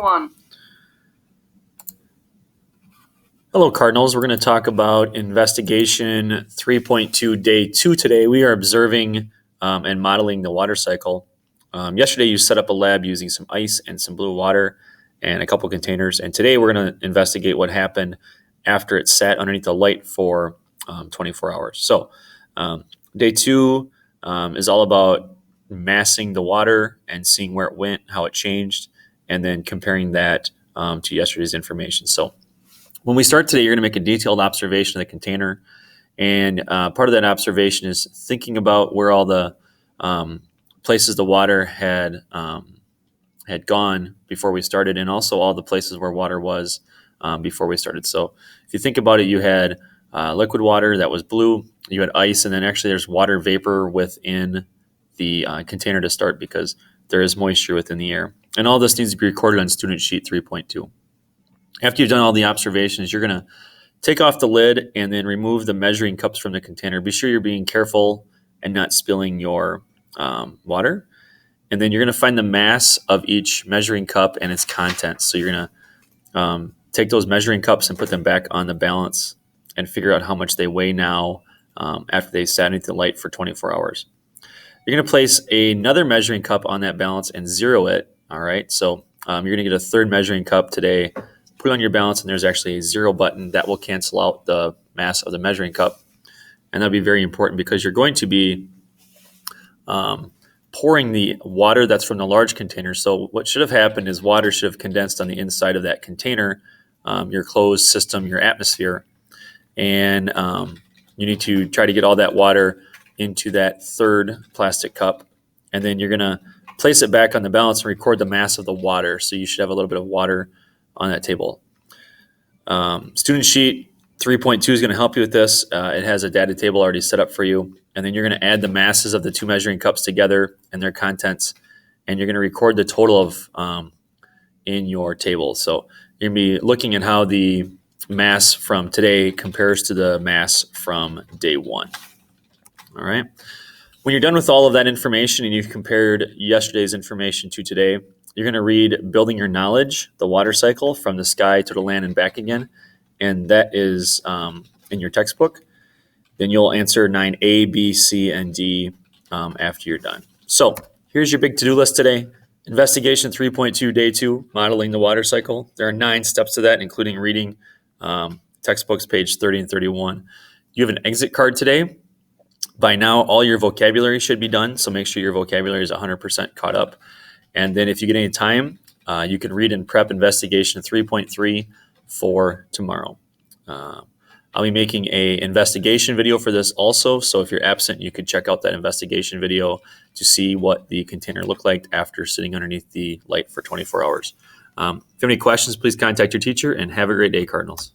1. Hello, Cardinals. We're going to talk about investigation 3.2, day 2 today. We are observing and modeling the water cycle. Yesterday, you set up a lab using some ice and some blue water and a couple containers. And today, we're going to investigate what happened after it sat underneath the light for 24 hours. So day 2 is all about massing the water and seeing where it went, how it changed, and then comparing that to yesterday's information. So when we start today, you're going to make a detailed observation of the container. And part of that observation is thinking about where all the places the water had gone before we started, and also all the places where water was before we started. So if you think about it, you had liquid water that was blue, you had ice, and then actually there's water vapor within the container to start because there is moisture within the air. And all this needs to be recorded on student sheet 3.2. After you've done all the observations, you're going to take off the lid and then remove the measuring cups from the container. Be sure you're being careful and not spilling your water. And then you're going to find the mass of each measuring cup and its contents. So you're going to take those measuring cups and put them back on the balance and figure out how much they weigh now after they sat underneath the light for 24 hours. You're going to place another measuring cup on that balance and zero it. All right. So you're going to get a third measuring cup today. Put it on your balance, and there's actually a zero button that will cancel out the mass of the measuring cup. And that'll be very important because you're going to be pouring the water that's from the large container. So what should have happened is water should have condensed on the inside of that container, your closed system, your atmosphere. And you need to try to get all that water into that third plastic cup. And then you're going to place it back on the balance and record the mass of the water. So you should have a little bit of water on that table. Student sheet 3.2 is going to help you with this. It has a data table already set up for you. And then you're going to add the masses of the two measuring cups together and their contents. And you're going to record the total of in your table. So you're going to be looking at how the mass from today compares to the mass from day 1. All right. When you're done with all of that information and you've compared yesterday's information to today, you're going to read Building Your Knowledge, the water cycle from the sky to the land and back again. And that is in your textbook. Then you'll answer 9A, B, C, and D after you're done. So here's your big to-do list today. Investigation 3.2, day 2, modeling the water cycle. There are 9 steps to that, including reading textbooks, page 30 and 31. You have an exit card today. By now, all your vocabulary should be done. So make sure your vocabulary is 100% caught up. And then if you get any time, you can read and prep investigation 3.3 for tomorrow. I'll be making an investigation video for this also. So if you're absent, you could check out that investigation video to see what the container looked like after sitting underneath the light for 24 hours. If you have any questions, please contact your teacher, and have a great day, Cardinals.